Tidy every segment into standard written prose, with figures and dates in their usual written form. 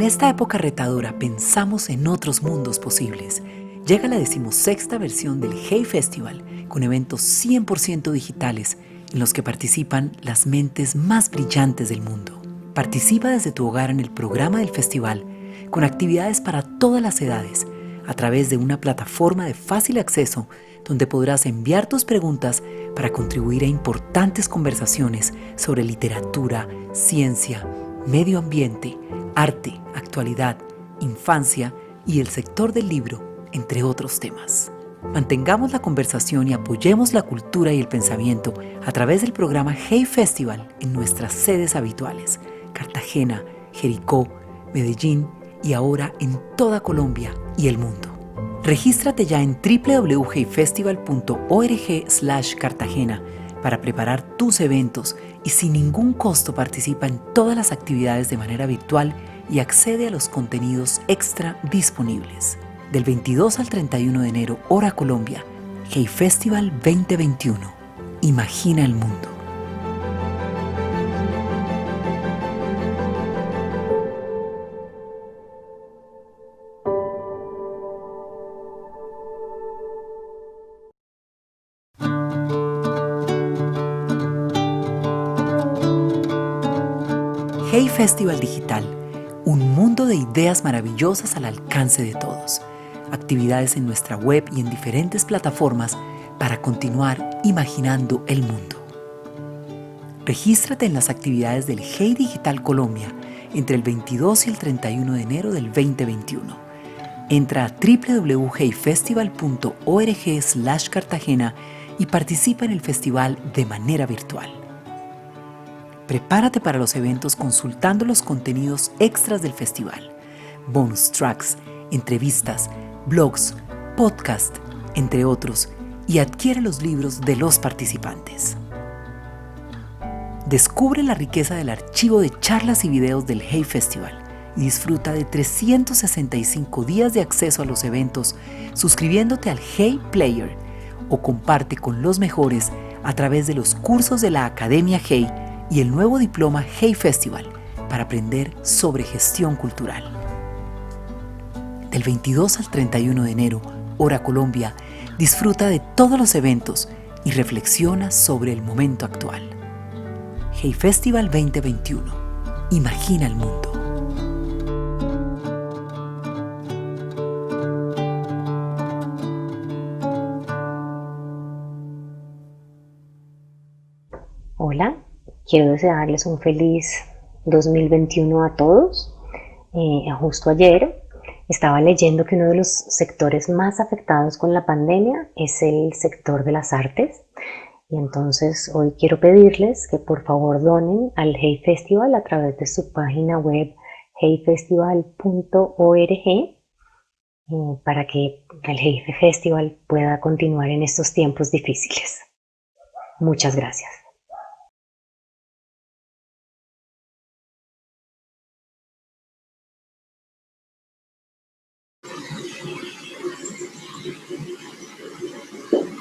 esta época retadora pensamos en otros mundos posibles. Llega la 16ª versión del Hey Festival, con eventos 100% digitales en los que participan las mentes más brillantes del mundo. Participa desde tu hogar en el programa del festival, con actividades para todas las edades, a través de una plataforma de fácil acceso donde podrás enviar tus preguntas para contribuir a importantes conversaciones sobre literatura, ciencia, medio ambiente, arte, actualidad, infancia y el sector del libro, entre otros temas. Mantengamos la conversación y apoyemos la cultura y el pensamiento a través del programa Hey Festival en nuestras sedes habituales, Cartagena, Jericó, Medellín y ahora en toda Colombia y el mundo. Regístrate ya en www.heyfestival.org/Cartagena para preparar tus eventos y sin ningún costo participa en todas las actividades de manera virtual y accede a los contenidos extra disponibles. Del 22 al 31 de enero, hora Colombia, Hey Festival 2021. Imagina el mundo. Hey Festival Digital, un mundo de ideas maravillosas al alcance de todos. Actividades en nuestra web y en diferentes plataformas para continuar imaginando el mundo. Regístrate en las actividades del Hey Digital Colombia entre el 22 y el 31 de enero del 2021. Entra a www.heyfestival.org/Cartagena y participa en el festival de manera virtual. Prepárate para los eventos consultando los contenidos extras del festival, bonus tracks, entrevistas, blogs, podcasts, entre otros, y adquiere los libros de los participantes. Descubre la riqueza del archivo de charlas y videos del Hey Festival y disfruta de 365 días de acceso a los eventos suscribiéndote al Hey Player o comparte con los mejores a través de los cursos de la Academia Hey y el nuevo diploma Hey Festival para aprender sobre gestión cultural. Del 22 al 31 de enero, hora Colombia, disfruta de todos los eventos y reflexiona sobre el momento actual. Hey Festival 2021. Imagina el mundo. Hola. Quiero desearles un feliz 2021 a todos. Justo ayer estaba leyendo que uno de los sectores más afectados con la pandemia es el sector de las artes. Y entonces hoy quiero pedirles que por favor donen al Hey Festival a través de su página web heyfestival.org para que el Hey Festival pueda continuar en estos tiempos difíciles. Muchas gracias.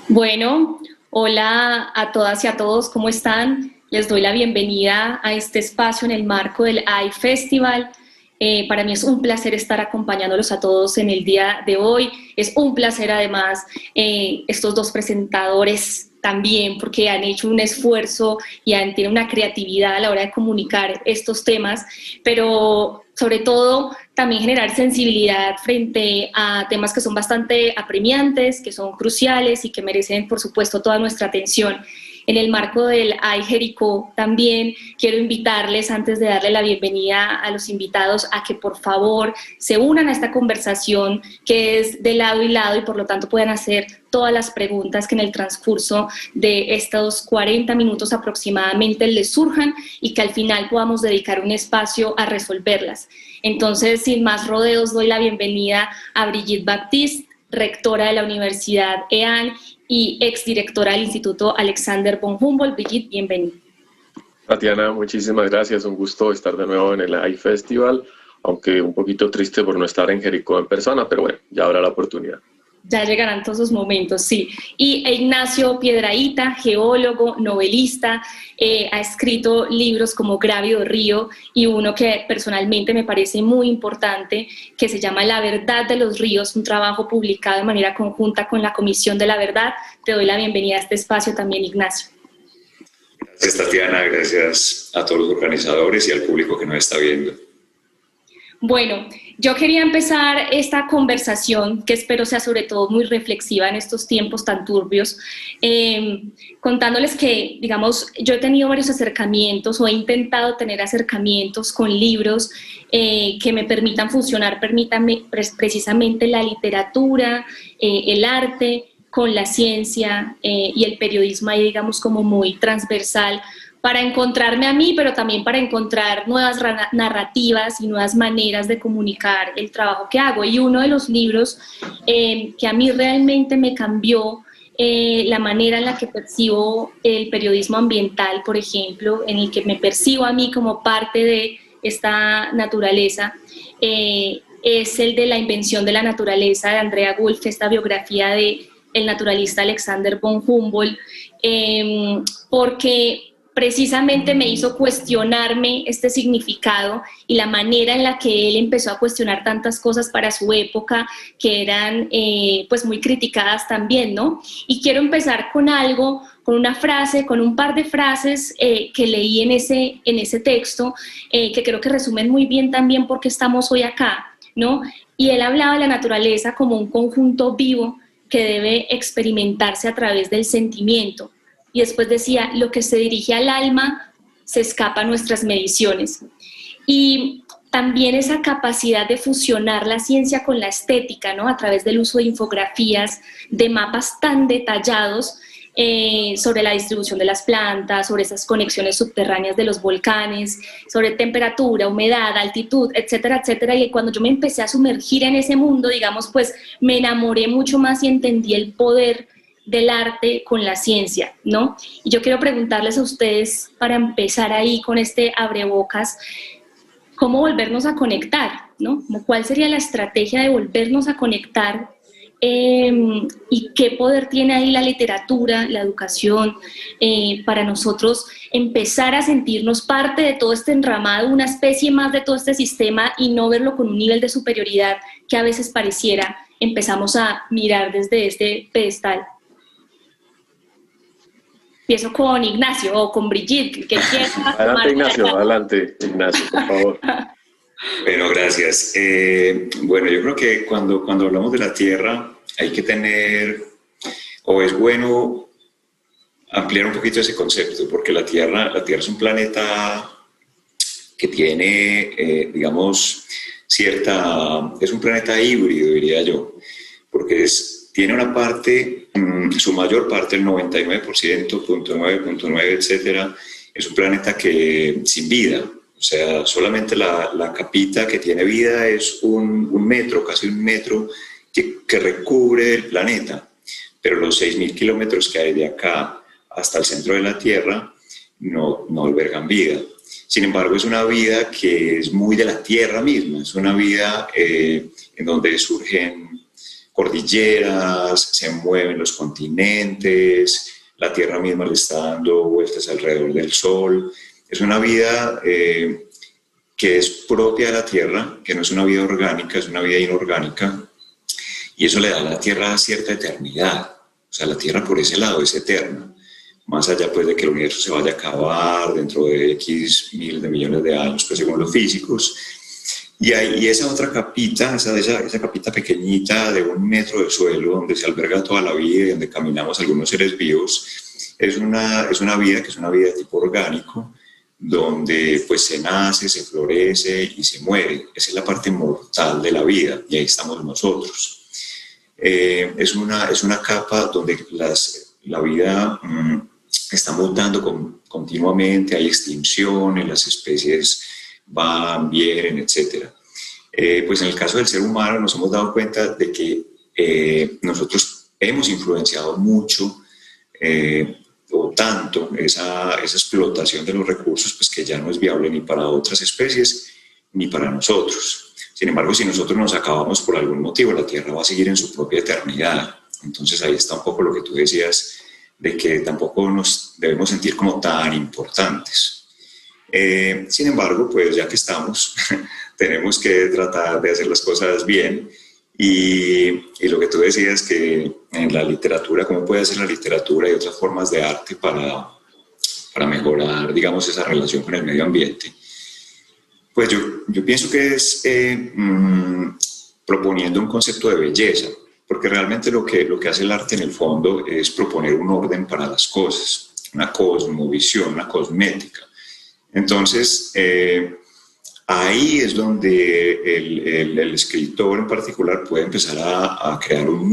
Bueno, hola a todas y a todos, ¿cómo están? Les doy la bienvenida a este espacio en el marco del Hey Festival. Para mí es un placer estar acompañándolos a todos en el día de hoy. Es un placer además estos dos presentadores también, porque han hecho un esfuerzo y tienen una creatividad a la hora de comunicar estos temas, pero sobre todo también generar sensibilidad frente a temas que son bastante apremiantes, que son cruciales y que merecen, por supuesto, toda nuestra atención. En el marco del Hey Jericó también quiero invitarles, antes de darle la bienvenida a los invitados, a que por favor se unan a esta conversación que es de lado y lado y por lo tanto puedan hacer todas las preguntas que en el transcurso de estos 40 minutos aproximadamente les surjan y que al final podamos dedicar un espacio a resolverlas. Entonces, sin más rodeos, doy la bienvenida a Brigitte Baptiste, rectora de la Universidad EAN y exdirectora del Instituto Alexander von Humboldt. Brigitte, bienvenida. Tatiana, muchísimas gracias. Un gusto estar de nuevo en el Hey Festival, aunque un poquito triste por no estar en Jericó en persona, pero bueno, ya habrá la oportunidad. Ya llegarán todos esos momentos, sí. Y Ignacio Piedrahita, geólogo, novelista, ha escrito libros como Grávido Río y uno que personalmente me parece muy importante, que se llama La Verdad de los Ríos, un trabajo publicado de manera conjunta con la Comisión de la Verdad. Te doy la bienvenida a este espacio también, Ignacio. Gracias, Tatiana. Gracias a todos los organizadores y al público que nos está viendo. Bueno, yo quería empezar esta conversación, que espero sea sobre todo muy reflexiva en estos tiempos tan turbios, contándoles que, digamos, yo he tenido varios acercamientos o he intentado tener acercamientos con libros que me permitan fusionar, precisamente la literatura, el arte, con la ciencia y el periodismo ahí, digamos, como muy transversal, para encontrarme a mí, pero también para encontrar nuevas narrativas y nuevas maneras de comunicar el trabajo que hago. Y uno de los libros que a mí realmente me cambió la manera en la que percibo el periodismo ambiental, por ejemplo, en el que me percibo a mí como parte de esta naturaleza, es el de La invención de la naturaleza, de Andrea Wulf, esta biografía de el naturalista Alexander von Humboldt, porque precisamente me hizo cuestionarme este significado y la manera en la que él empezó a cuestionar tantas cosas para su época que eran pues muy criticadas también, ¿no? Y quiero empezar con algo, con una frase, con un par de frases que leí en ese texto, que creo que resumen muy bien también por qué estamos hoy acá, ¿no? Y él hablaba de la naturaleza como un conjunto vivo que debe experimentarse a través del sentimiento. Y después decía, lo que se dirige al alma se escapa a nuestras mediciones. Y también esa capacidad de fusionar la ciencia con la estética, ¿no? A través del uso de infografías, de mapas tan detallados sobre la distribución de las plantas, sobre esas conexiones subterráneas de los volcanes, sobre temperatura, humedad, altitud, etcétera, etcétera. Y cuando yo me empecé a sumergir en ese mundo, digamos, pues me enamoré mucho más y entendí el poder del arte con la ciencia, ¿no? Y yo quiero preguntarles a ustedes, para empezar ahí con este abrebocas, ¿cómo volvernos a conectar, ¿no? ¿Cuál sería la estrategia de volvernos a conectar? Y qué poder tiene ahí la literatura, la educación, para nosotros empezar a sentirnos parte de todo este entramado, una especie más de todo este sistema y no verlo con un nivel de superioridad que a veces pareciera empezamos a mirar desde este pedestal. Empiezo con Ignacio o con Brigitte, que quiera. Adelante, Ignacio, adelante, Ignacio, por favor. Bueno, gracias. Bueno, yo creo que cuando hablamos de la Tierra hay que tener, o es bueno ampliar un poquito ese concepto, porque la Tierra es un planeta que tiene, digamos, es un planeta híbrido, diría yo, porque tiene una parte, su mayor parte, el 99%, 0.9, etcétera, es un planeta que sin vida. O sea, solamente la capita que tiene vida es un metro, casi un metro, que recubre el planeta. Pero los 6.000 kilómetros que hay de acá hasta el centro de la Tierra no albergan vida. Sin embargo, es una vida que es muy de la Tierra misma. Es una vida en donde surgen cordilleras, se mueven los continentes, la Tierra misma le está dando vueltas alrededor del Sol. Es una vida que es propia de la Tierra, que no es una vida orgánica, es una vida inorgánica, y eso le da a la Tierra cierta eternidad. O sea, la Tierra por ese lado es eterna, más allá pues de que el universo se vaya a acabar dentro de X miles de millones de años, pues según los físicos. Y esa otra capita, esa capita pequeñita de 1 metro de suelo, donde se alberga toda la vida y donde caminamos algunos seres vivos, es una vida que es una vida de tipo orgánico, donde pues se nace, se florece y se muere. Esa es la parte mortal de la vida y ahí estamos nosotros. Es una capa donde la vida está mutando continuamente, hay extinciones, las especies van, vienen, etc. Pues en el caso del ser humano nos hemos dado cuenta de que nosotros hemos influenciado mucho o tanto esa explotación de los recursos, pues que ya no es viable ni para otras especies ni para nosotros. Sin embargo, si nosotros nos acabamos por algún motivo, la Tierra va a seguir en su propia eternidad. Entonces ahí está un poco lo que tú decías, de que tampoco nos debemos sentir como tan importantes. Sin embargo, pues ya que estamos, tenemos que tratar de hacer las cosas bien. Y lo que tú decías, que en la literatura, ¿cómo puede ser la literatura y otras formas de arte para mejorar, digamos, esa relación con el medio ambiente? Pues yo pienso que es proponiendo un concepto de belleza, porque realmente lo que hace el arte en el fondo es proponer un orden para las cosas, una cosmovisión, una cosmética. Entonces, ahí es donde el escritor en particular puede empezar a crear un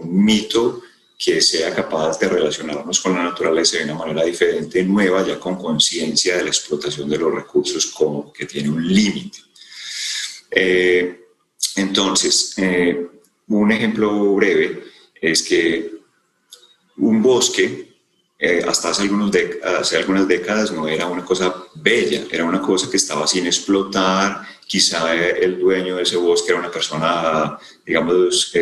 mito que sea capaz de relacionarnos con la naturaleza de una manera diferente, nueva, ya con conciencia de la explotación de los recursos como que tiene un límite. Entonces, un ejemplo breve es que un bosque, hasta hace algunas décadas no era una cosa bella, era una cosa que estaba sin explotar. Quizá el dueño de ese bosque era una persona, digamos,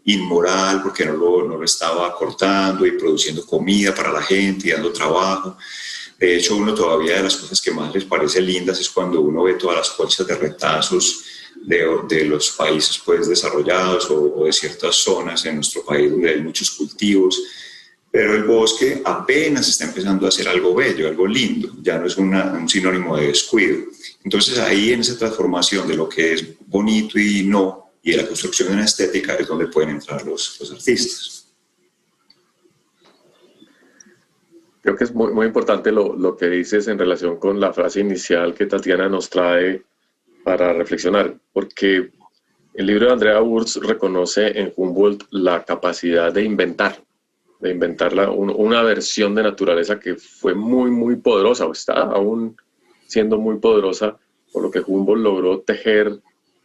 inmoral, porque no lo estaba cortando y produciendo comida para la gente y dando trabajo. De hecho, uno todavía de las cosas que más les parece lindas es cuando uno ve todas las colchas de retazos de los países pues, desarrollados o de ciertas zonas en nuestro país donde hay muchos cultivos. Pero el bosque apenas está empezando a hacer algo bello, algo lindo, ya no es un sinónimo de descuido. Entonces ahí en esa transformación de lo que es bonito y no, y de la construcción de una estética es donde pueden entrar los artistas. Creo que es muy, muy importante lo que dices en relación con la frase inicial que Tatiana nos trae para reflexionar, porque el libro de Andrea Urtz reconoce en Humboldt la capacidad de inventar una versión de naturaleza que fue muy, muy poderosa, o está aún siendo muy poderosa, por lo que Humboldt logró tejer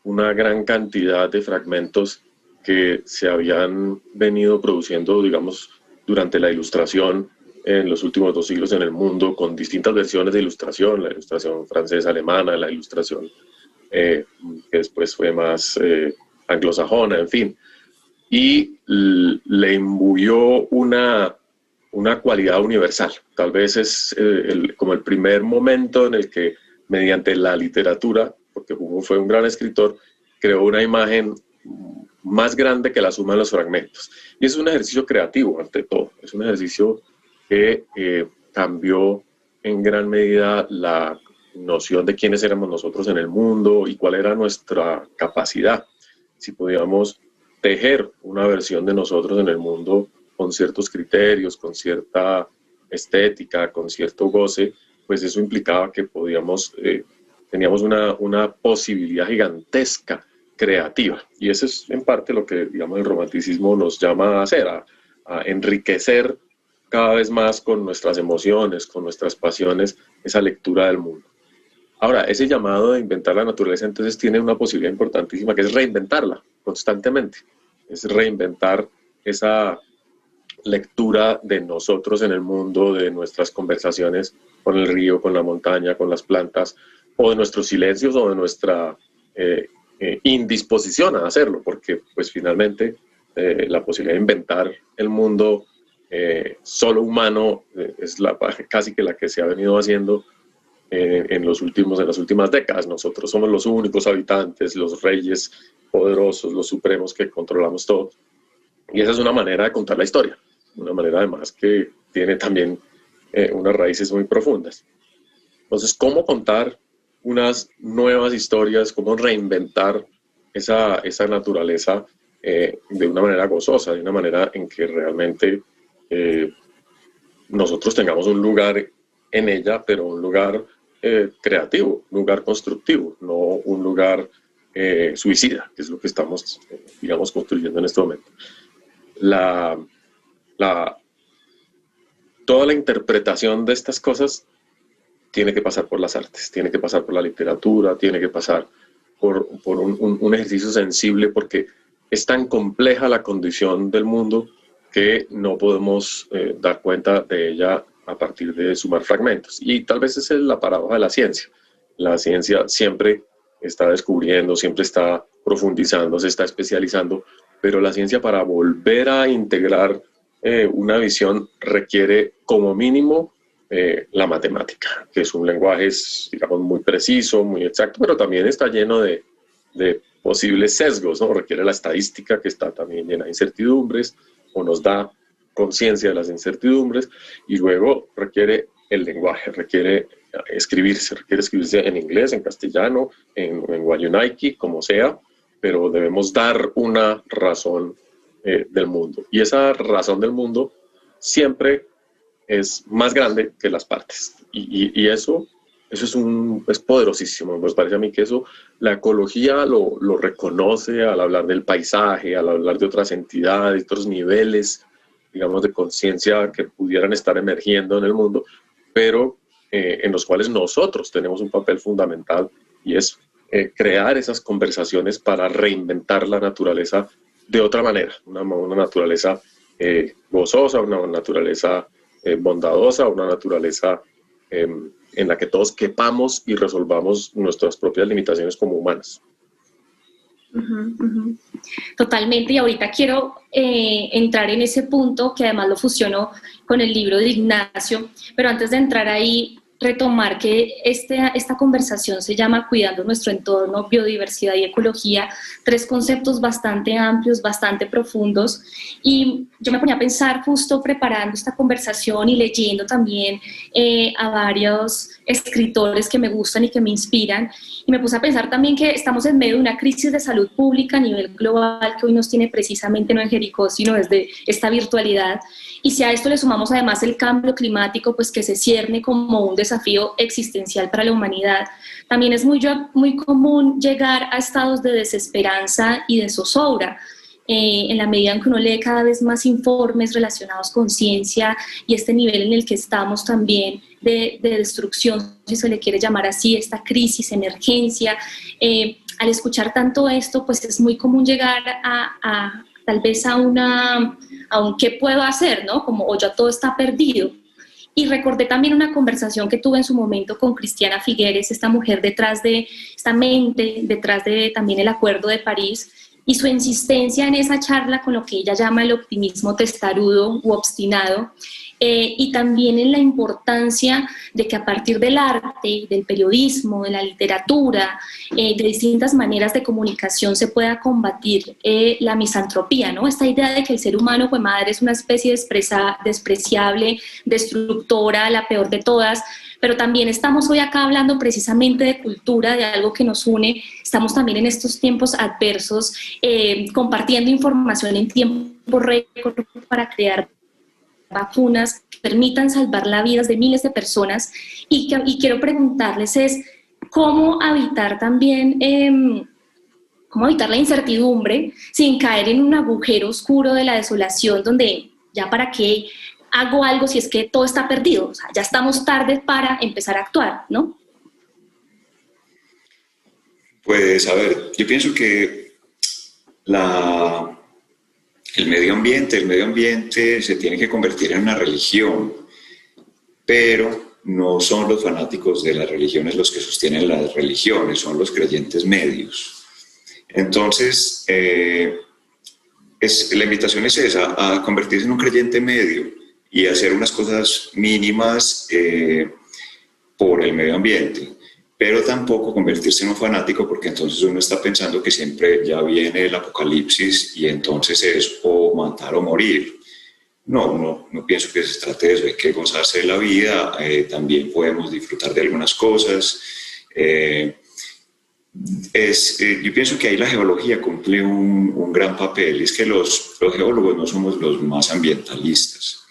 una gran cantidad de fragmentos que se habían venido produciendo, digamos, durante la Ilustración en los últimos 2 siglos en el mundo, con distintas versiones de ilustración, la ilustración francesa, alemana, la ilustración que después fue más anglosajona, en fin. Y le imbuyó una cualidad universal. Tal vez es como el primer momento en el que, mediante la literatura, porque Humboldt fue un gran escritor, creó una imagen más grande que la suma de los fragmentos. Y es un ejercicio creativo, ante todo. Es un ejercicio que cambió en gran medida la noción de quiénes éramos nosotros en el mundo y cuál era nuestra capacidad. Si podíamos tejer una versión de nosotros en el mundo con ciertos criterios, con cierta estética, con cierto goce, pues eso implicaba que teníamos una posibilidad gigantesca creativa. Y eso es en parte lo que, digamos, el romanticismo nos llama a hacer, a enriquecer cada vez más con nuestras emociones, con nuestras pasiones, esa lectura del mundo. Ahora, ese llamado de inventar la naturaleza entonces tiene una posibilidad importantísima, que es reinventarla constantemente. Es reinventar esa lectura de nosotros en el mundo, de nuestras conversaciones con el río, con la montaña, con las plantas, o de nuestros silencios o de nuestra indisposición a hacerlo, porque pues finalmente la posibilidad de inventar el mundo solo humano es casi que la que se ha venido haciendo en las últimas décadas. Nosotros somos los únicos habitantes, los reyes poderosos, los supremos que controlamos todo. Y esa es una manera de contar la historia, una manera además que tiene también unas raíces muy profundas. Entonces, ¿cómo contar unas nuevas historias? ¿Cómo reinventar esa naturaleza de una manera gozosa, de una manera en que realmente nosotros tengamos un lugar en ella, pero un lugar creativo, un lugar constructivo, no un lugar suicida, que es lo que estamos, digamos, construyendo en este momento. Toda la interpretación de estas cosas tiene que pasar por las artes, tiene que pasar por la literatura, tiene que pasar por un ejercicio sensible, porque es tan compleja la condición del mundo que no podemos dar cuenta de ella a partir de sumar fragmentos. Y tal vez esa es la paradoja de la ciencia. La ciencia siempre está descubriendo, siempre está profundizando, se está especializando, pero la ciencia para volver a integrar una visión requiere como mínimo la matemática, que es un lenguaje, digamos, muy preciso, muy exacto, pero también está lleno de posibles sesgos, ¿no? Requiere la estadística, que está también llena de incertidumbres, o nos da conciencia de las incertidumbres, y luego requiere el lenguaje, requiere escribirse en inglés, en castellano, en Wayunaiki, como sea, pero debemos dar una razón del mundo. Y esa razón del mundo siempre es más grande que las partes. Y eso es poderosísimo. Me parece a mí que eso la ecología lo reconoce al hablar del paisaje, al hablar de otras entidades, de otros niveles, digamos, de conciencia que pudieran estar emergiendo en el mundo, pero en los cuales nosotros tenemos un papel fundamental, y es crear esas conversaciones para reinventar la naturaleza de otra manera, una naturaleza gozosa, una naturaleza bondadosa, una naturaleza en la que todos quepamos y resolvamos nuestras propias limitaciones como humanos. Totalmente, y ahorita quiero entrar en ese punto, que además lo fusiono con el libro de Ignacio, pero antes de entrar ahí, retomar que esta conversación se llama Cuidando nuestro entorno, biodiversidad y ecología, 3 conceptos bastante amplios, bastante profundos, y yo me ponía a pensar justo preparando esta conversación y leyendo también a varios escritores que me gustan y que me inspiran, y me puse a pensar también que estamos en medio de una crisis de salud pública a nivel global que hoy nos tiene precisamente no en Jericó, sino desde esta virtualidad. Y si a esto le sumamos además el cambio climático, pues que se cierne como un desafío existencial para la humanidad, también es muy común llegar a estados de desesperanza y de zozobra, en la medida en que uno lee cada vez más informes relacionados con ciencia y este nivel en el que estamos también de destrucción, si se le quiere llamar así, esta crisis, emergencia. Al escuchar tanto esto, pues es muy común llegar a tal vez a un qué puedo hacer, ¿no? Como, o ya todo está perdido. Y recordé también una conversación que tuve en su momento con Cristiana Figueres, esta mujer detrás de, esta mente, detrás de también el Acuerdo de París, y su insistencia en esa charla con lo que ella llama el optimismo testarudo u obstinado, y también en la importancia de que a partir del arte, del periodismo, de la literatura, de distintas maneras de comunicación se pueda combatir la misantropía, ¿no? Esta idea de que el ser humano, pues madre, es una especie despreciable, destructora, la peor de todas, pero también estamos hoy acá hablando precisamente de cultura, de algo que nos une. Estamos también en estos tiempos adversos compartiendo información en tiempo récord para crear vacunas que permitan salvar las vidas de miles de personas, y quiero preguntarles es cómo evitar también cómo evitar la incertidumbre sin caer en un agujero oscuro de la desolación donde ya para qué hago algo si es que todo está perdido, o sea, ya estamos tarde para empezar a actuar, ¿no? Pues a ver, yo pienso que el medio ambiente se tiene que convertir en una religión, pero no son los fanáticos de las religiones los que sostienen las religiones, son los creyentes medios. Entonces, la invitación es esa, a convertirse en un creyente medio y hacer unas cosas mínimas por el medio ambiente, pero tampoco convertirse en un fanático, porque entonces uno está pensando que siempre ya viene el apocalipsis y entonces es o matar o morir. No pienso que se trate de eso, hay que gozarse de la vida, también podemos disfrutar de algunas cosas. Yo pienso que ahí la geología cumple un gran papel, es que los geólogos no somos los más ambientalistas,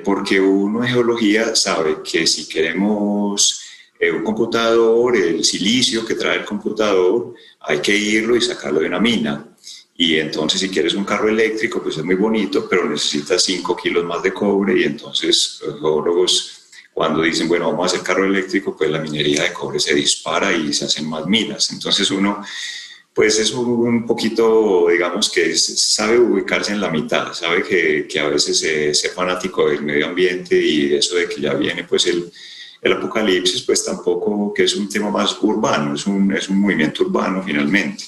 porque uno de geología sabe que si queremos un computador, el silicio que trae el computador, hay que irlo y sacarlo de una mina. Y entonces si quieres un carro eléctrico, pues es muy bonito, pero necesitas 5 kilos más de cobre, y entonces los geólogos cuando dicen, bueno, vamos a hacer carro eléctrico, pues la minería de cobre se dispara y se hacen más minas. Entonces uno, pues es un poquito, digamos que sabe ubicarse en la mitad, sabe que a veces ser fanático del medio ambiente y eso de que ya viene pues el apocalipsis, pues tampoco, que es un tema más urbano, es un movimiento urbano finalmente.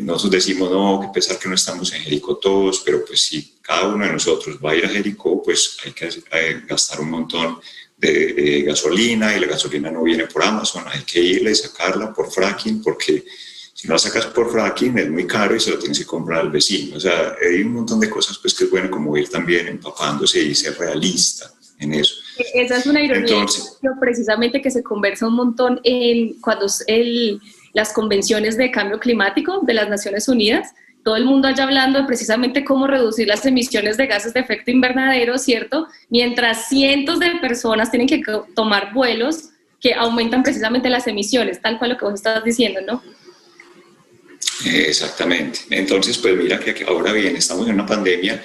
Nosotros decimos, no, que pesar que no estamos en Jericó todos, pero pues si cada uno de nosotros va a ir a Jericó, pues hay que gastar un montón de gasolina, y la gasolina no viene por Amazon, hay que irla y sacarla por fracking, porque si no la sacas por fracking es muy caro y se lo tienes que comprar al vecino. O sea, hay un montón de cosas pues que es bueno como ir también empapándose y ser realista en eso. Esa es una ironía. Entonces, Precisamente que se conversa un montón cuando las convenciones de cambio climático de las Naciones Unidas, todo el mundo allá hablando de precisamente cómo reducir las emisiones de gases de efecto invernadero, ¿cierto? Mientras cientos de personas tienen que tomar vuelos que aumentan precisamente las emisiones, tal cual lo que vos estás diciendo, ¿no? Exactamente. Entonces, pues mira que ahora bien, estamos en una pandemia.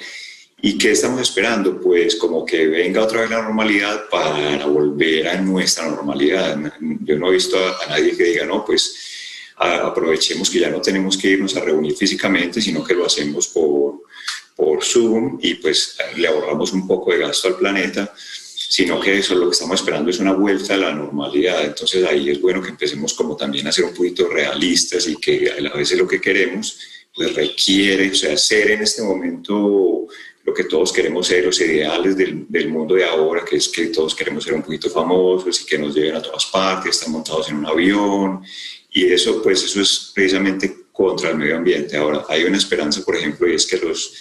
¿Y qué estamos esperando? Pues como que venga otra vez la normalidad para volver a nuestra normalidad. Yo no he visto a nadie que diga, no, pues aprovechemos que ya no tenemos que irnos a reunir físicamente, sino que lo hacemos por Zoom y pues le ahorramos un poco de gasto al planeta, sino que eso lo que estamos esperando es una vuelta a la normalidad. Entonces ahí es bueno que empecemos como también a ser un poquito realistas y que a veces lo que queremos pues requiere, o sea, ser en este momento lo que todos queremos ser, los ideales del mundo de ahora, que es que todos queremos ser un poquito famosos y que nos lleven a todas partes, estar montados en un avión, y eso, pues eso es precisamente contra el medio ambiente. Ahora, hay una esperanza, por ejemplo, y es que todos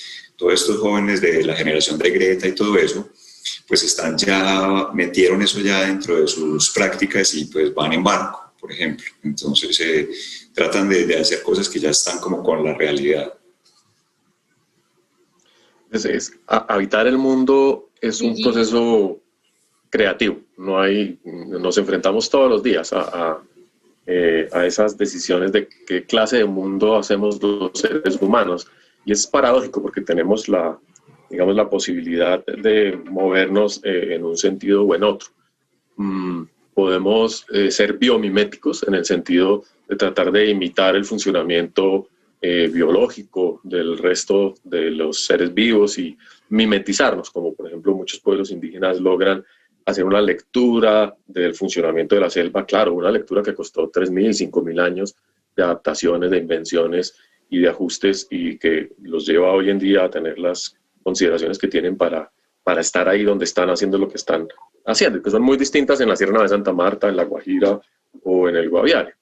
estos jóvenes de la generación de Greta y todo eso, pues metieron eso ya dentro de sus prácticas y pues van en barco, por ejemplo. Entonces, tratan de hacer cosas que ya están como con la realidad. Habitar el mundo es un proceso creativo. Nos enfrentamos todos los días a esas decisiones de qué clase de mundo hacemos los seres humanos. Y es paradójico porque tenemos la posibilidad de movernos en un sentido o en otro. Podemos ser biomiméticos en el sentido de tratar de imitar el funcionamiento biológico del resto de los seres vivos y mimetizarnos, como por ejemplo muchos pueblos indígenas logran hacer una lectura del funcionamiento de la selva, claro, una lectura que costó 3.000, 5.000 años de adaptaciones, de invenciones y de ajustes, y que los lleva hoy en día a tener las consideraciones que tienen para estar ahí donde están haciendo lo que están haciendo, que son muy distintas en la Sierra de Santa Marta, en la Guajira o en el Guaviare.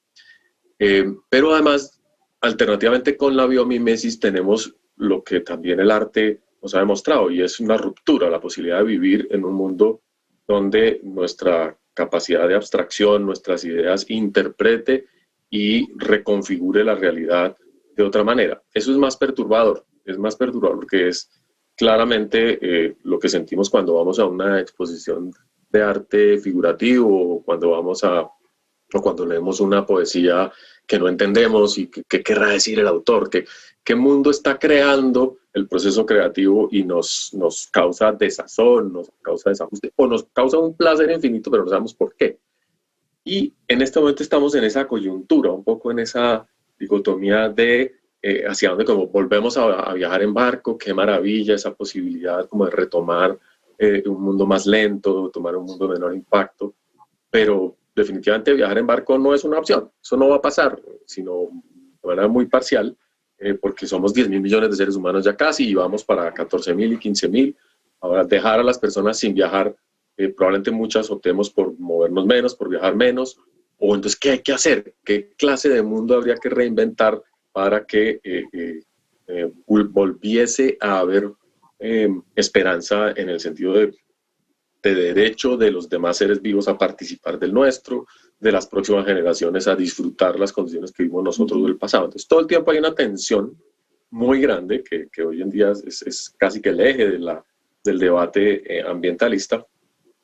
Pero además, alternativamente con la biomimesis tenemos lo que también el arte nos ha demostrado, y es una ruptura, la posibilidad de vivir en un mundo donde nuestra capacidad de abstracción, nuestras ideas interprete y reconfigure la realidad de otra manera. Eso es más perturbador porque es claramente lo que sentimos cuando vamos a una exposición de arte figurativo o cuando leemos una poesía que no entendemos y qué querrá decir el autor, qué mundo está creando el proceso creativo, y nos causa desazón, nos causa desajuste, o nos causa un placer infinito, pero no sabemos por qué. Y en este momento estamos en esa coyuntura, un poco en esa dicotomía de hacia dónde, como volvemos a viajar en barco, qué maravilla esa posibilidad como de retomar un mundo más lento, tomar un mundo de menor impacto, pero definitivamente viajar en barco no es una opción, eso no va a pasar, sino de manera muy parcial, porque somos 10.000 millones de seres humanos ya casi, y vamos para 14.000 y 15.000. Ahora, dejar a las personas sin viajar, probablemente muchas optemos por movernos menos, por viajar menos, o entonces, ¿qué hay que hacer? ¿Qué clase de mundo habría que reinventar para que volviese a haber esperanza en el sentido de derecho de los demás seres vivos a participar del nuestro, de las próximas generaciones a disfrutar las condiciones que vimos nosotros del pasado? Entonces, todo el tiempo hay una tensión muy grande que hoy en día es casi que el eje del debate ambientalista,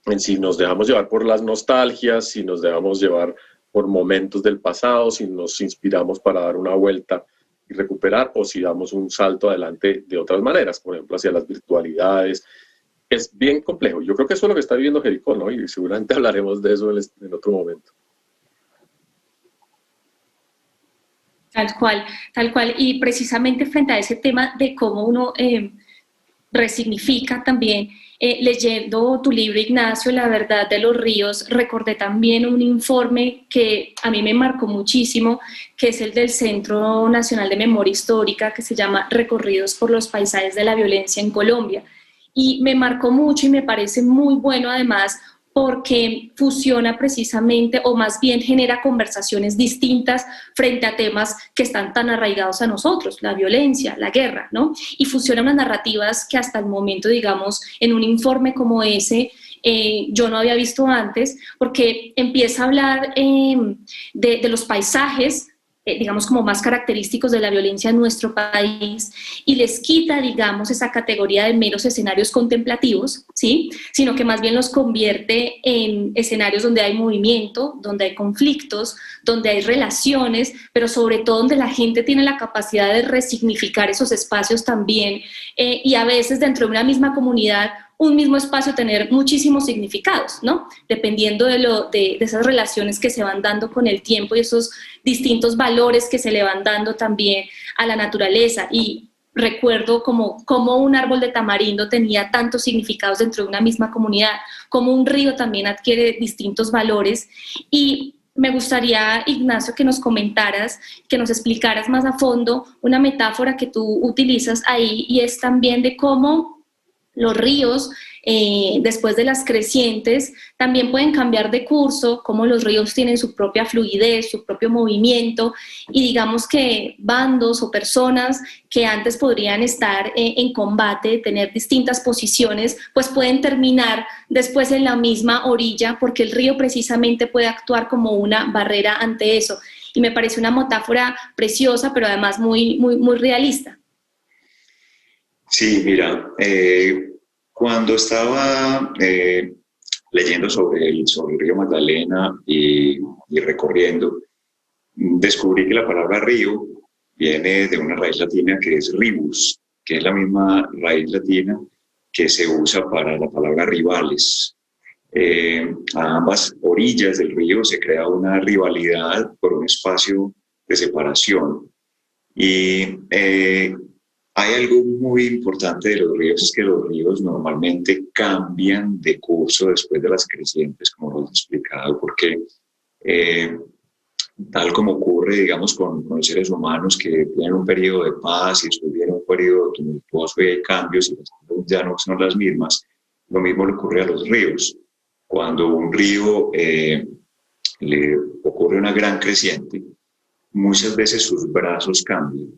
en si nos dejamos llevar por las nostalgias, si nos dejamos llevar por momentos del pasado, si nos inspiramos para dar una vuelta y recuperar, o si damos un salto adelante de otras maneras, por ejemplo, hacia las virtualidades. Es bien complejo. Yo creo que eso es lo que está viviendo Jericó, ¿no? Y seguramente hablaremos de eso en otro momento. Tal cual, tal cual. Y precisamente frente a ese tema de cómo uno resignifica también. Leyendo tu libro, Ignacio, La verdad de los ríos, recordé también un informe que a mí me marcó muchísimo, que es el del Centro Nacional de Memoria Histórica, que se llama Recorridos por los paisajes de la violencia en Colombia. Y me marcó mucho y me parece muy bueno además, porque fusiona precisamente, o más bien genera conversaciones distintas frente a temas que están tan arraigados a nosotros, la violencia, la guerra, ¿no? Y fusiona unas narrativas que hasta el momento, digamos, en un informe como ese, yo no había visto antes, porque empieza a hablar de los paisajes, digamos, como más característicos de la violencia en nuestro país, y les quita, digamos, esa categoría de meros escenarios contemplativos, ¿sí? Sino que más bien los convierte en escenarios donde hay movimiento, donde hay conflictos, donde hay relaciones, pero sobre todo donde la gente tiene la capacidad de resignificar esos espacios también, y a veces dentro de una misma comunidad, un mismo espacio tener muchísimos significados, ¿no? Dependiendo de esas relaciones que se van dando con el tiempo y esos distintos valores que se le van dando también a la naturaleza. Y recuerdo como un árbol de tamarindo tenía tantos significados dentro de una misma comunidad, como un río también adquiere distintos valores. Y me gustaría, Ignacio, que nos comentaras, que nos explicaras más a fondo una metáfora que tú utilizas ahí, y es también de cómo los ríos, después de las crecientes, también pueden cambiar de curso, como los ríos tienen su propia fluidez, su propio movimiento, y digamos que bandos o personas que antes podrían estar en combate, tener distintas posiciones, pues pueden terminar después en la misma orilla, porque el río precisamente puede actuar como una barrera ante eso. Y me parece una metáfora preciosa, pero además muy, muy, muy realista. Sí, mira, cuando estaba leyendo sobre el río Magdalena y recorriendo, descubrí que la palabra río viene de una raíz latina que es ribus, que es la misma raíz latina que se usa para la palabra rivales. A ambas orillas del río se crea una rivalidad por un espacio de separación. Y hay algo muy importante de los ríos, es que los ríos normalmente cambian de curso después de las crecientes, como lo he explicado, porque tal como ocurre, digamos, con los seres humanos que tienen un periodo de paz y después viene un periodo tumultuoso y hay cambios y las cosas ya no son las mismas, lo mismo le ocurre a los ríos. Cuando un río le ocurre una gran creciente, muchas veces sus brazos cambian.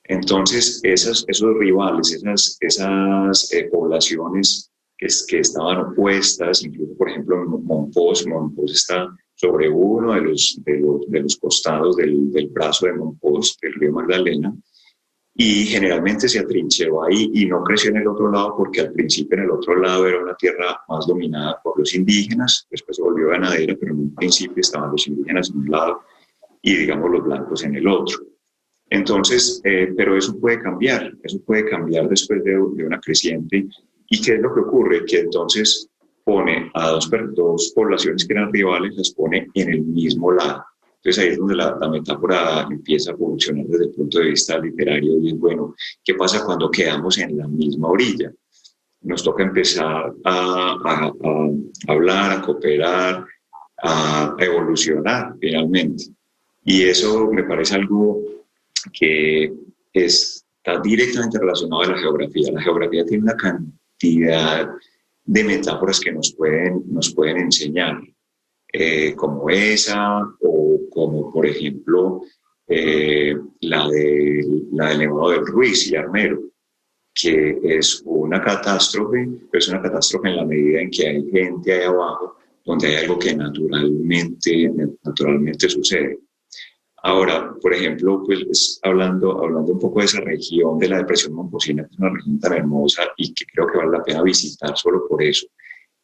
Entonces, esos rivales, esas poblaciones que estaban opuestas, incluso, por ejemplo, Mompox está sobre uno de los costados del brazo de Mompox, del río Magdalena, y generalmente se atrincheró ahí y no creció en el otro lado porque al principio en el otro lado era una tierra más dominada por los indígenas, después se volvió ganadera, pero en un principio estaban los indígenas en un lado y, digamos, los blancos en el otro. Entonces, pero eso puede cambiar después de una creciente. ¿Y qué es lo que ocurre? Que entonces pone a dos poblaciones que eran rivales, las pone en el mismo lado. Entonces ahí es donde la metáfora empieza a funcionar desde el punto de vista literario y es, bueno, ¿qué pasa cuando quedamos en la misma orilla? Nos toca empezar a hablar, a cooperar, a evolucionar finalmente. Y eso me parece algo que está directamente relacionado a la geografía. La geografía tiene una cantidad de metáforas que nos pueden enseñar, como esa, o como, por ejemplo, la del Nevado del Ruiz y Armero, que es una catástrofe, pero es una catástrofe en la medida en que hay gente ahí abajo, donde hay algo que naturalmente sucede. Ahora, por ejemplo, pues hablando un poco de esa región de la Depresión Momposina, que es una región tan hermosa y que creo que vale la pena visitar solo por eso,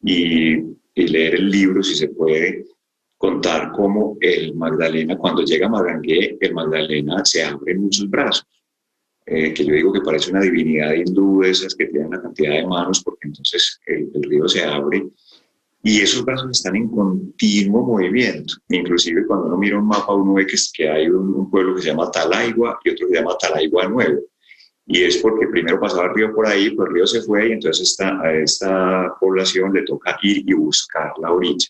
y leer el libro si se puede, contar cómo el Magdalena, cuando llega a Magangué, el Magdalena se abre en muchos brazos, que yo digo que parece una divinidad hindú, esas que tienen una cantidad de manos, porque entonces el río se abre. Y esos brazos están en continuo movimiento. Inclusive cuando uno mira un mapa, uno ve que hay un pueblo que se llama Talaigua y otro que se llama Talaigua Nuevo. y es porque primero pasaba el río por ahí, pues el río se fue y entonces a esta población le toca ir y buscar la orilla.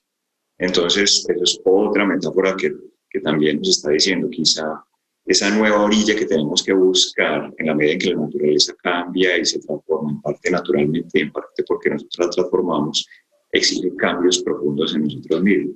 Entonces, eso es otra metáfora que también nos está diciendo, quizá esa nueva orilla que tenemos que buscar en la medida en que la naturaleza cambia y se transforma en parte naturalmente y en parte porque nosotros la transformamos, exige cambios profundos en nosotros mismos.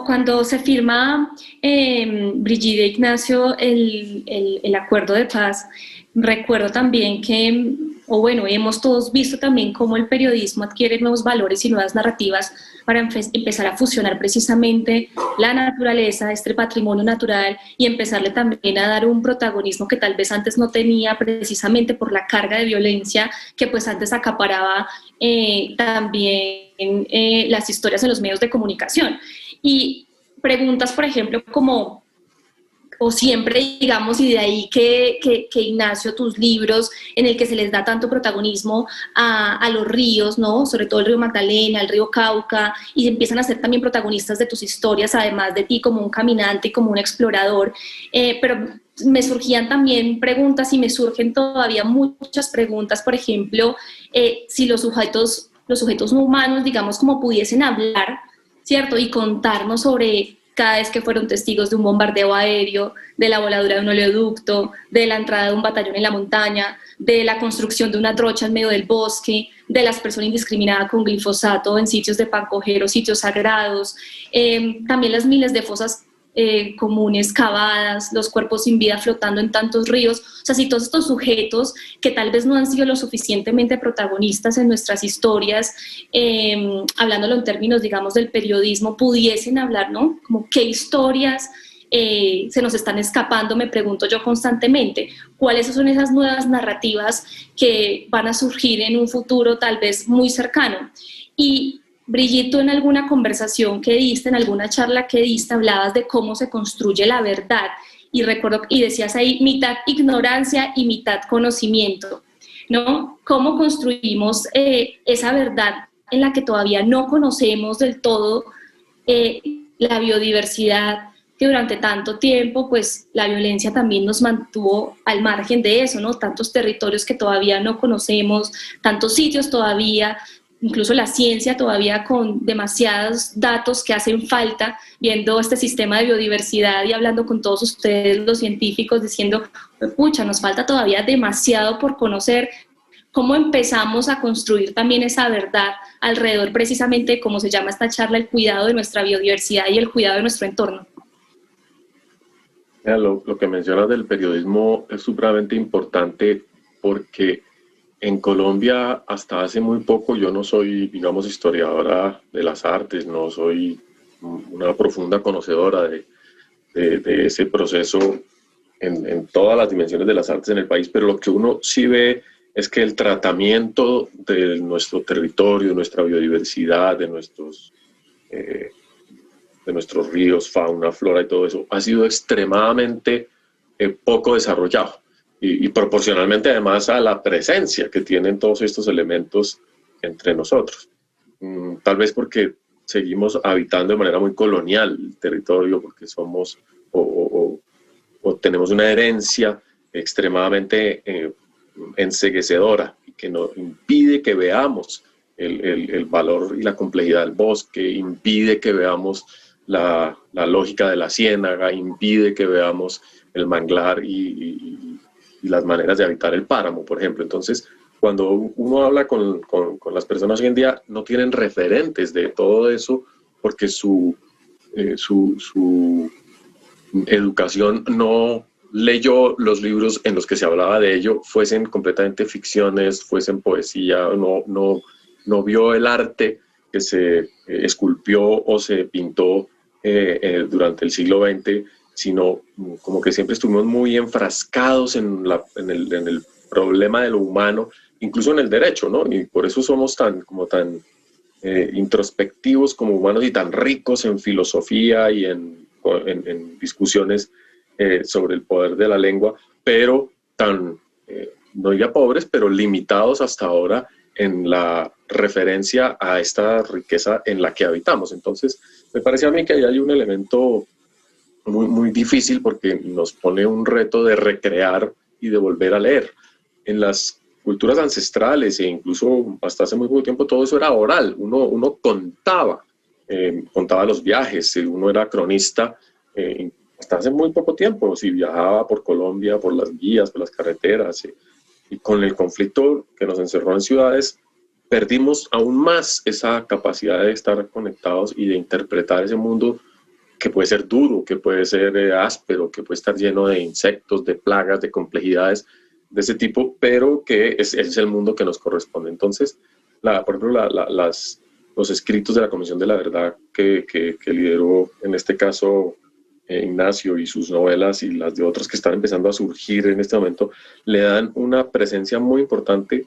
Cuando se firma, Brigida Ignacio, el acuerdo de paz, recuerdo también que, o bueno, hemos todos visto también cómo el periodismo adquiere nuevos valores y nuevas narrativas para empezar a fusionar precisamente la naturaleza, este patrimonio natural, y empezarle también a dar un protagonismo que tal vez antes no tenía, precisamente por la carga de violencia que pues antes acaparaba también las historias en los medios de comunicación. Y preguntas, por ejemplo, como, o siempre, digamos, y de ahí que Ignacio, tus libros, en el que se les da tanto protagonismo a los ríos, ¿no? Sobre todo el río Magdalena, el río Cauca, y empiezan a ser también protagonistas de tus historias, además de ti como un caminante y como un explorador. Pero me surgían también preguntas y me surgen todavía muchas preguntas, por ejemplo, si los sujetos humanos, digamos, como pudiesen hablar, ¿cierto? Y contarnos sobre cada vez que fueron testigos de un bombardeo aéreo, de la voladura de un oleoducto, de la entrada de un batallón en la montaña, de la construcción de una trocha en medio del bosque, de la aspersión indiscriminada con glifosato en sitios de pancogeros, sitios sagrados, también las miles de fosas comunes cavadas, los cuerpos sin vida flotando en tantos ríos. O sea, si todos estos sujetos que tal vez no han sido lo suficientemente protagonistas en nuestras historias, hablándolo en términos, digamos, del periodismo, pudiesen hablar, ¿no? Como qué historias se nos están escapando, me pregunto yo constantemente. ¿Cuáles son esas nuevas narrativas que van a surgir en un futuro tal vez muy cercano? Y Brigitte, tú en alguna conversación que diste, en alguna charla que diste, hablabas de cómo se construye la verdad, y recuerdo, y decías ahí, mitad ignorancia y mitad conocimiento, ¿no? ¿Cómo construimos esa verdad en la que todavía no conocemos del todo la biodiversidad, que durante tanto tiempo, pues la violencia también nos mantuvo al margen de eso, ¿no? Tantos territorios que todavía no conocemos, tantos sitios todavía, incluso la ciencia todavía con demasiados datos que hacen falta, viendo este sistema de biodiversidad y hablando con todos ustedes, los científicos, diciendo, pucha, nos falta todavía demasiado por conocer. ¿Cómo empezamos a construir también esa verdad alrededor precisamente de cómo se llama esta charla, el cuidado de nuestra biodiversidad y el cuidado de nuestro entorno? Lo que mencionas del periodismo es supremamente importante porque en Colombia, hasta hace muy poco, yo no soy, digamos, historiadora de las artes, no soy una profunda conocedora de ese proceso en todas las dimensiones de las artes en el país, pero lo que uno sí ve es que el tratamiento de nuestro territorio, de nuestra biodiversidad, de nuestros ríos, fauna, flora y todo eso, ha sido extremadamente poco desarrollado. Y proporcionalmente además a la presencia que tienen todos estos elementos entre nosotros. Tal vez porque seguimos habitando de manera muy colonial el territorio, porque somos o tenemos una herencia extremadamente enceguecedora y que nos impide que veamos el valor y la complejidad del bosque, impide que veamos la lógica de la ciénaga, impide que veamos el manglar y las maneras de habitar el páramo, por ejemplo. Entonces, cuando uno habla con las personas hoy en día, no tienen referentes de todo eso porque su educación no leyó los libros en los que se hablaba de ello, fuesen completamente ficciones, fuesen poesía, no vio el arte que se esculpió o se pintó durante el siglo XX, sino como que siempre estuvimos muy enfrascados en el problema de lo humano, incluso en el derecho, ¿no? Y por eso somos tan introspectivos como humanos y tan ricos en filosofía y en discusiones sobre el poder de la lengua, pero tan, no diría pobres, pero limitados hasta ahora en la referencia a esta riqueza en la que habitamos. Entonces, me parece a mí que ahí hay un elemento muy difícil porque nos pone un reto de recrear y de volver a leer. En las culturas ancestrales e incluso hasta hace muy poco tiempo todo eso era oral, uno contaba los viajes, uno era cronista hasta hace muy poco tiempo, si viajaba por Colombia, por las vías, por las carreteras, y con el conflicto que nos encerró en ciudades, perdimos aún más esa capacidad de estar conectados y de interpretar ese mundo que puede ser duro, que puede ser áspero, que puede estar lleno de insectos, de plagas, de complejidades de ese tipo, pero que es el mundo que nos corresponde. Entonces, por ejemplo, los escritos de la Comisión de la Verdad que lideró en este caso Ignacio y sus novelas y las de otros que están empezando a surgir en este momento, le dan una presencia muy importante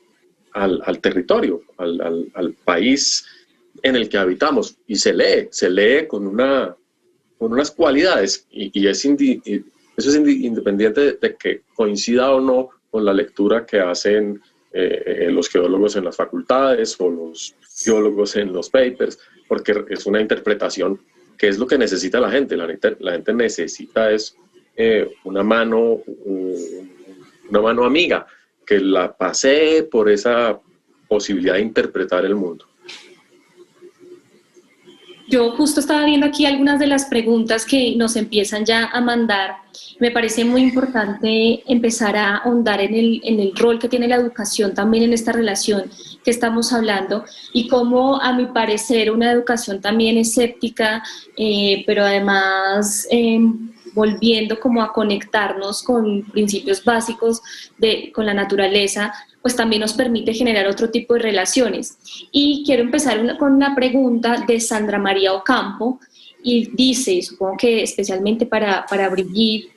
al territorio, al país en el que habitamos, y se lee con unas cualidades, y eso es independiente de que coincida o no con la lectura que hacen los geólogos en las facultades o los geólogos en los papers, porque es una interpretación que es lo que necesita la gente. La gente necesita una mano amiga, que la pasee por esa posibilidad de interpretar el mundo. Yo justo estaba viendo aquí algunas de las preguntas que nos empiezan ya a mandar. Me parece muy importante empezar a ahondar en el rol que tiene la educación también en esta relación que estamos hablando, y cómo, a mi parecer, una educación también escéptica, pero además volviendo como a conectarnos con principios básicos con la naturaleza, pues también nos permite generar otro tipo de relaciones. Y quiero empezar con una pregunta de Sandra María Ocampo, y dice, supongo que especialmente para Brigitte,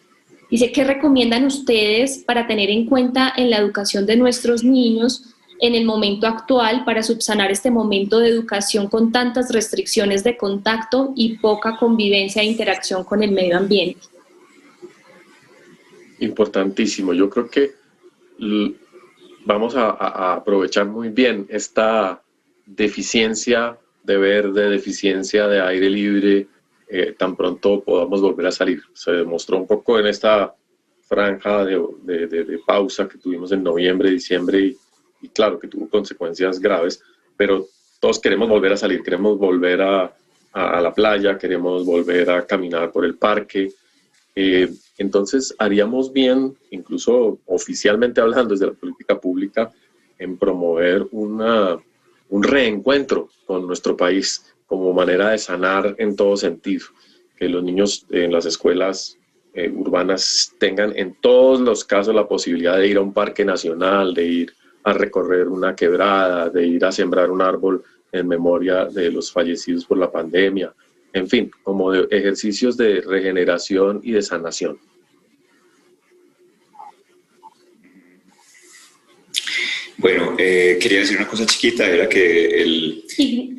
dice, ¿qué recomiendan ustedes para tener en cuenta en la educación de nuestros niños en el momento actual para subsanar este momento de educación con tantas restricciones de contacto y poca convivencia e interacción con el medio ambiente? Importantísimo. Yo creo que vamos a aprovechar muy bien esta deficiencia de verde, deficiencia de aire libre, tan pronto podamos volver a salir. Se demostró un poco en esta franja de pausa que tuvimos en noviembre, diciembre, y claro que tuvo consecuencias graves, pero todos queremos volver a salir, queremos volver a la playa, queremos volver a caminar por el parque. Entonces haríamos bien, incluso oficialmente hablando desde la política pública, en promover un reencuentro con nuestro país como manera de sanar en todo sentido, que los niños en las escuelas urbanas tengan en todos los casos la posibilidad de ir a un parque nacional, de ir a recorrer una quebrada, de ir a sembrar un árbol en memoria de los fallecidos por la pandemia, en fin, como de ejercicios de regeneración y de sanación. Bueno, quería decir una cosa chiquita, era que sí.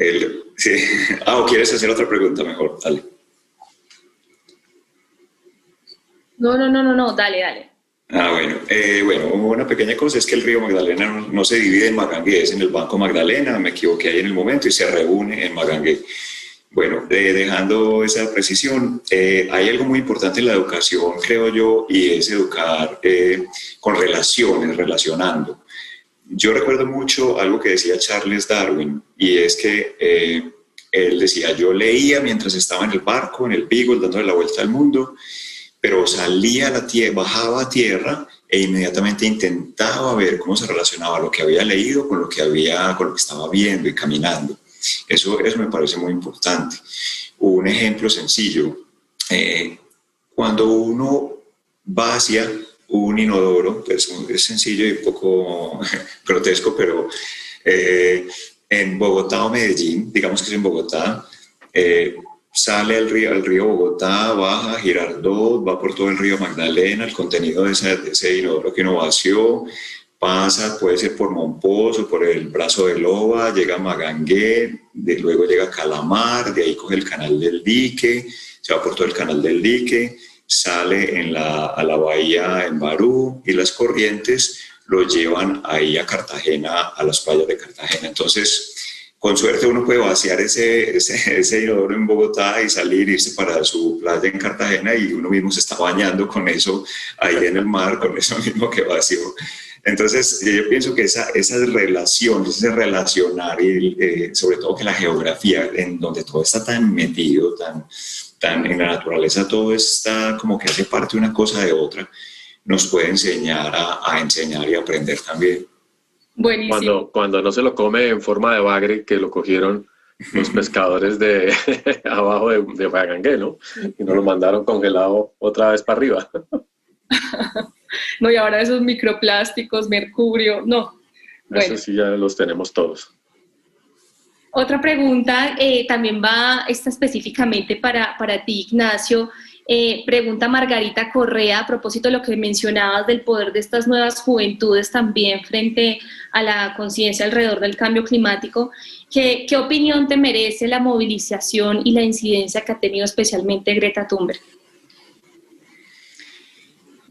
¿O quieres hacer otra pregunta mejor? Dale. No, dale. Bueno, una pequeña cosa es que el río Magdalena no se divide en Magangué, es en el Banco Magdalena, me equivoqué ahí en el momento, y se reúne en Magangué. Bueno, dejando esa precisión, hay algo muy importante en la educación, creo yo, y es educar con relaciones, relacionando. Yo recuerdo mucho algo que decía Charles Darwin, y es que él decía, yo leía mientras estaba en el barco, en el Beagle, dándole la vuelta al mundo, pero salía a la tierra, bajaba a tierra e inmediatamente intentaba ver cómo se relacionaba lo que había leído con lo que estaba viendo y caminando. Eso me parece muy importante. Un ejemplo sencillo, cuando uno va hacia un inodoro, pues es sencillo y un poco grotesco, pero en Bogotá o Medellín, digamos que es en Bogotá, sale al río Bogotá, baja a Girardot, va por todo el río Magdalena, el contenido de ese inodoro que uno vació, pasa, puede ser por Mompox, por el Brazo de Loba, llega a Magangué, luego llega a Calamar, de ahí coge el canal del dique, se va por todo el canal del dique, sale a la bahía en Barú, y las corrientes lo llevan ahí a Cartagena, a las playas de Cartagena. Entonces, con suerte uno puede vaciar ese inodoro en Bogotá y salir, irse para su playa en Cartagena y uno mismo se está bañando con eso ahí en el mar, con eso mismo que vació. Entonces, yo pienso que esas relaciones, ese relacionar, y sobre todo que la geografía, en donde todo está tan metido, tan en la naturaleza, todo está como que hace parte de una cosa de otra, nos puede enseñar a enseñar y aprender también. Buenísimo. Cuando no se lo come en forma de bagre, que lo cogieron los pescadores de abajo de Bagangué, ¿no? Y nos lo mandaron congelado otra vez para arriba. No, y ahora esos microplásticos, mercurio, no. Bueno. Eso sí ya los tenemos todos. Otra pregunta también está específicamente para ti, Ignacio. Pregunta Margarita Correa a propósito de lo que mencionabas del poder de estas nuevas juventudes también frente a la conciencia alrededor del cambio climático. ¿Qué opinión te merece la movilización y la incidencia que ha tenido especialmente Greta Thunberg?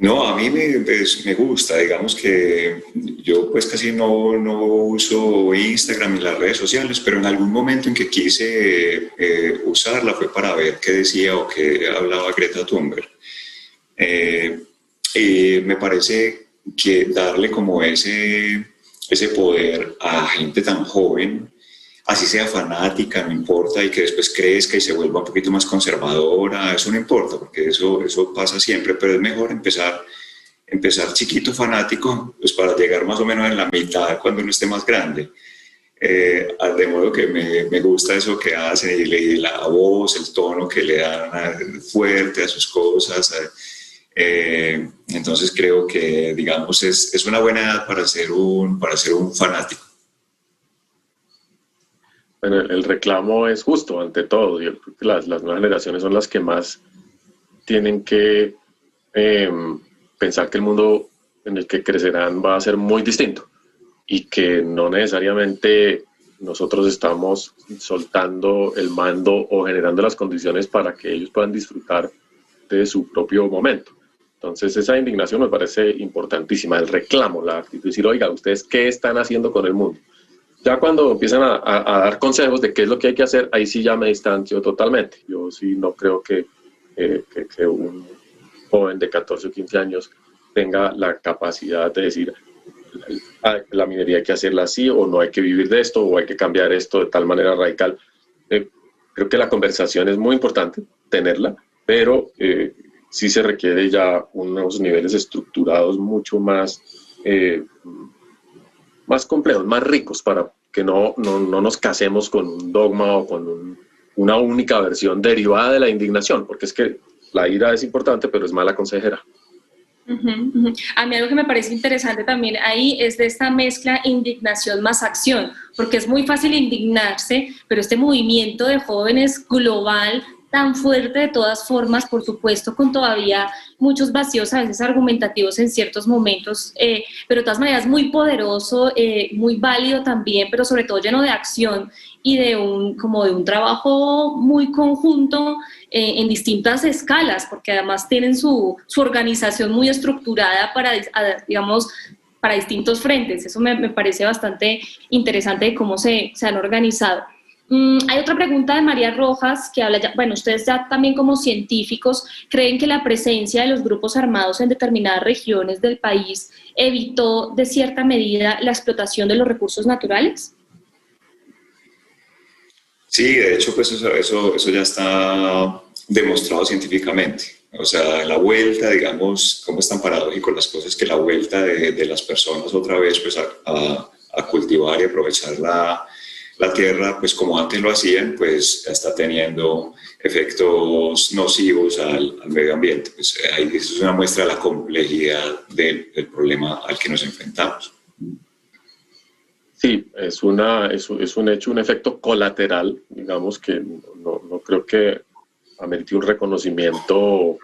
No, a mí me gusta, digamos que yo pues casi no uso Instagram y las redes sociales, pero en algún momento en que quise usarla fue para ver qué decía o qué hablaba Greta Thunberg. Y me parece que darle como ese poder a gente tan joven, así sea fanática, no importa, y que después crezca y se vuelva un poquito más conservadora, eso no importa, porque eso pasa siempre, pero es mejor empezar chiquito, fanático, pues para llegar más o menos en la mitad cuando uno esté más grande. De modo que me gusta eso que hacen y la voz, el tono que le dan fuerte a sus cosas. Entonces creo que, digamos, es una buena edad para ser un fanático. Bueno, el reclamo es justo ante todo. Yo creo que las nuevas generaciones son las que más tienen que pensar que el mundo en el que crecerán va a ser muy distinto y que no necesariamente nosotros estamos soltando el mando o generando las condiciones para que ellos puedan disfrutar de su propio momento. Entonces esa indignación me parece importantísima, el reclamo, la actitud, decir, oiga, ¿ustedes qué están haciendo con el mundo? Ya cuando empiezan a dar consejos de qué es lo que hay que hacer, ahí sí ya me distancio totalmente. Yo sí no creo que un joven de 14 o 15 años tenga la capacidad de decir la minería hay que hacerla así o no hay que vivir de esto o hay que cambiar esto de tal manera radical. Creo que la conversación es muy importante, tenerla, pero sí se requiere ya unos niveles estructurados mucho más complejos, más ricos, para que no nos casemos con un dogma o con una única versión derivada de la indignación, porque es que la ira es importante, pero es mala consejera. A mí algo que me parece interesante también ahí es de esta mezcla indignación más acción, porque es muy fácil indignarse, pero este movimiento de jóvenes global tan fuerte de todas formas, por supuesto, con todavía muchos vacíos a veces argumentativos en ciertos momentos, pero de todas maneras muy poderoso, muy válido también, pero sobre todo lleno de acción y de un trabajo muy conjunto en distintas escalas, porque además tienen su organización muy estructurada para distintos frentes. Eso me parece bastante interesante de cómo se han organizado. Hay otra pregunta de María Rojas que habla, ustedes ya también como científicos, ¿creen que la presencia de los grupos armados en determinadas regiones del país evitó de cierta medida la explotación de los recursos naturales? Sí, de hecho, pues eso ya está demostrado científicamente. O sea, la vuelta, digamos, cómo es tan paradójico las cosas, que la vuelta de las personas otra vez pues a cultivar y aprovechar la tierra, pues como antes lo hacían, pues ya está teniendo efectos nocivos al medio ambiente. Pues ahí eso es una muestra de la complejidad del problema al que nos enfrentamos. Sí, es un hecho, un efecto colateral, digamos, que no creo que amerite un reconocimiento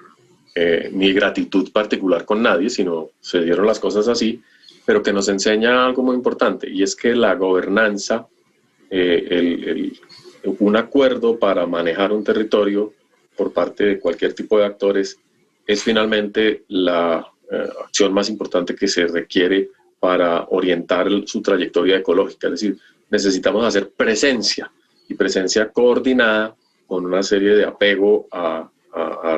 ni gratitud particular con nadie, sino se dieron las cosas así, pero que nos enseña algo muy importante, y es que la gobernanza, un acuerdo para manejar un territorio por parte de cualquier tipo de actores es finalmente la acción más importante que se requiere para orientar su trayectoria ecológica. Es decir, necesitamos hacer presencia, y presencia coordinada con una serie de apego a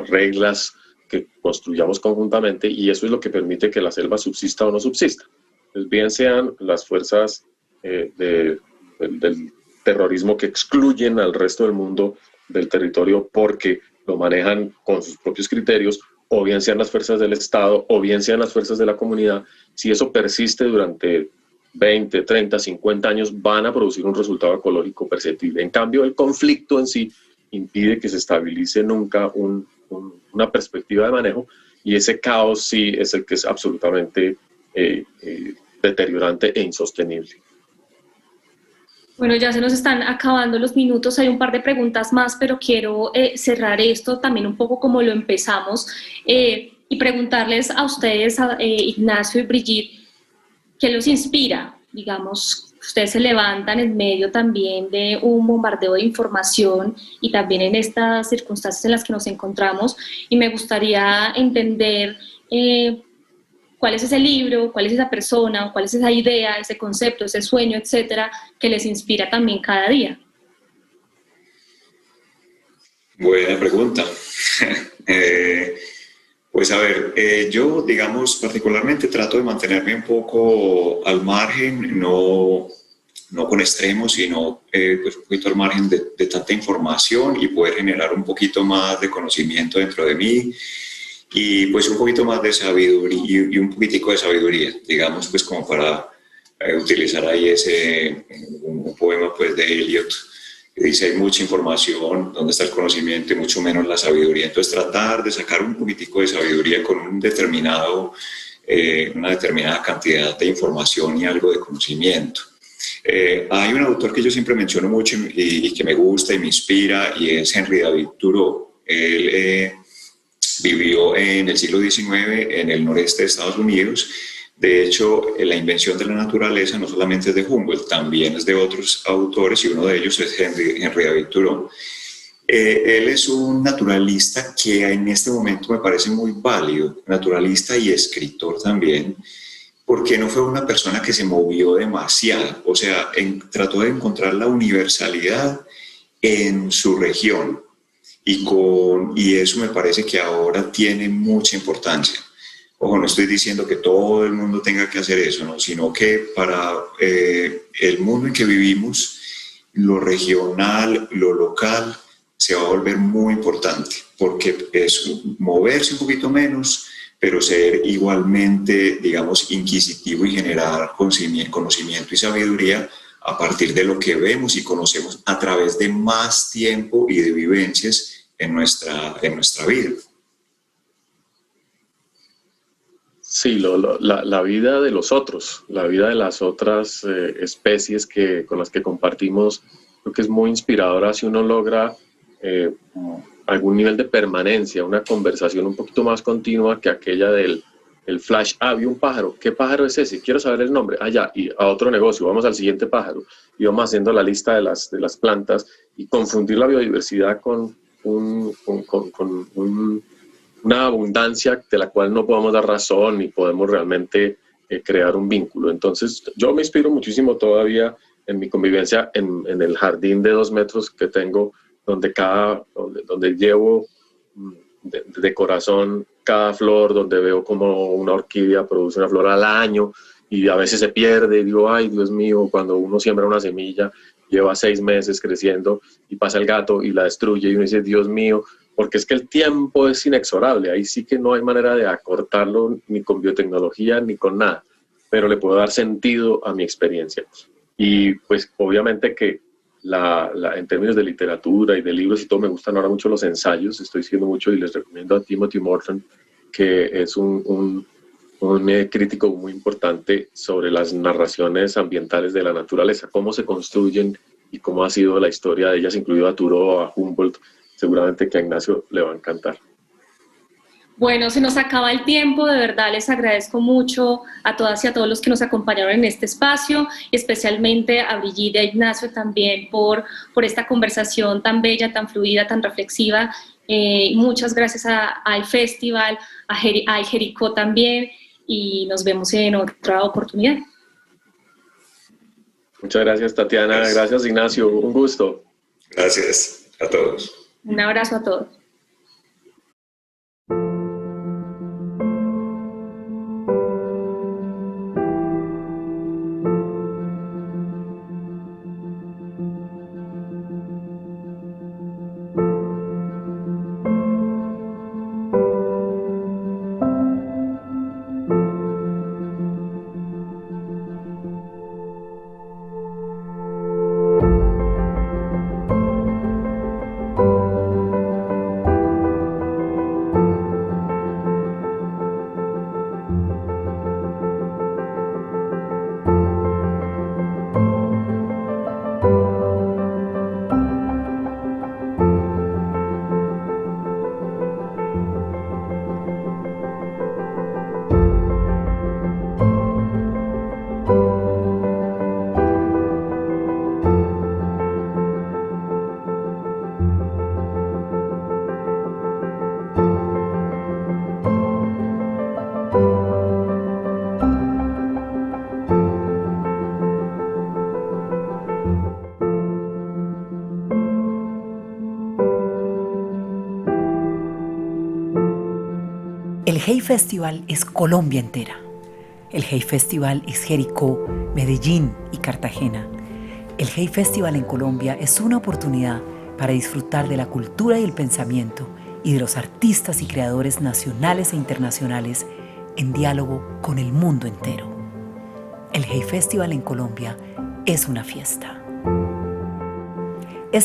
reglas que construyamos conjuntamente, y eso es lo que permite que la selva subsista o no subsista. Pues bien sean las fuerzas del terrorismo que excluyen al resto del mundo del territorio porque lo manejan con sus propios criterios, o bien sean las fuerzas del Estado, o bien sean las fuerzas de la comunidad, si eso persiste durante 20, 30, 50 años, van a producir un resultado ecológico perceptible. En cambio, el conflicto en sí impide que se estabilice nunca una perspectiva de manejo, y ese caos sí es el que es absolutamente deteriorante e insostenible. Bueno, ya se nos están acabando los minutos, hay un par de preguntas más, pero quiero cerrar esto también un poco como lo empezamos y preguntarles a ustedes, Ignacio y Brigitte, ¿qué los inspira? Digamos, ustedes se levantan en medio también de un bombardeo de información y también en estas circunstancias en las que nos encontramos, y me gustaría entender cuál es ese libro, cuál es esa persona, cuál es esa idea, ese concepto, ese sueño, etcétera, que les inspira también cada día. Buena pregunta. Pues a ver, yo, digamos, particularmente trato de mantenerme un poco al margen, no con extremos, sino pues un poquito al margen de tanta información, y poder generar un poquito más de conocimiento dentro de mí, y pues un poquito más de sabiduría, y un poquitico de sabiduría, digamos, pues como para utilizar ahí un poema pues de Eliot, que dice: hay mucha información, ¿dónde está el conocimiento? Y mucho menos la sabiduría. Entonces tratar de sacar un poquitico de sabiduría con una determinada cantidad de información y algo de conocimiento. Hay un autor que yo siempre menciono mucho y que me gusta y me inspira, y es Henry David Thoreau. Él vivió en el siglo XIX en el noreste de Estados Unidos. De hecho, la invención de la naturaleza no solamente es de Humboldt, también es de otros autores, y uno de ellos es Henry David Thoreau. Él es un naturalista que en este momento me parece muy válido, naturalista y escritor también, porque no fue una persona que se movió demasiado, o sea, trató de encontrar la universalidad en su región, y eso me parece que ahora tiene mucha importancia. Ojo, no estoy diciendo que todo el mundo tenga que hacer eso, ¿no? Sino que para el mundo en que vivimos, lo regional, lo local, se va a volver muy importante, porque es moverse un poquito menos, pero ser igualmente, digamos, inquisitivo, y generar conocimiento y sabiduría a partir de lo que vemos y conocemos a través de más tiempo y de vivencias en nuestra vida. Sí, la vida de los otros, la vida de las otras especies con las que compartimos, creo que es muy inspiradora si uno logra algún nivel de permanencia, una conversación un poquito más continua que aquella del flash. Vi un pájaro, ¿qué pájaro es ese? Quiero saber el nombre. Ya, y a otro negocio, vamos al siguiente pájaro. Y vamos haciendo la lista de las plantas, y confundir la biodiversidad con una abundancia de la cual no podemos dar razón ni podemos realmente crear un vínculo. Entonces, yo me inspiro muchísimo todavía en mi convivencia en el jardín de 2 metros que tengo, donde llevo de corazón cada flor, donde veo como una orquídea produce una flor al año, y a veces se pierde, y digo, ay, Dios mío, cuando uno siembra una semilla, lleva 6 meses creciendo, y pasa el gato y la destruye, y uno dice, Dios mío, porque es que el tiempo es inexorable, ahí sí que no hay manera de acortarlo, ni con biotecnología, ni con nada, pero le puedo dar sentido a mi experiencia. Y pues obviamente que en términos de literatura y de libros y todo, me gustan ahora mucho los ensayos, estoy siguiendo mucho, y les recomiendo a Timothy Morton, que es un crítico muy importante sobre las narraciones ambientales de la naturaleza, cómo se construyen y cómo ha sido la historia de ellas, incluido a Thoreau, a Humboldt. Seguramente que a Ignacio le va a encantar. Bueno, se nos acaba el tiempo, de verdad les agradezco mucho a todas y a todos los que nos acompañaron en este espacio, y especialmente a Brigitte y a Ignacio también por esta conversación tan bella, tan fluida, tan reflexiva. Muchas gracias a iFestival, a Jericó también, y nos vemos en otra oportunidad. Muchas gracias, Tatiana. Gracias, Ignacio. Un gusto. Gracias a todos. Un abrazo a todos. El Hey Festival es Colombia entera. El Hey Festival es Jericó, Medellín y Cartagena. El Hey Festival en Colombia es una oportunidad para disfrutar de la cultura y el pensamiento y de los artistas y creadores nacionales e internacionales en diálogo con el mundo entero. El Hey Festival en Colombia es una fiesta.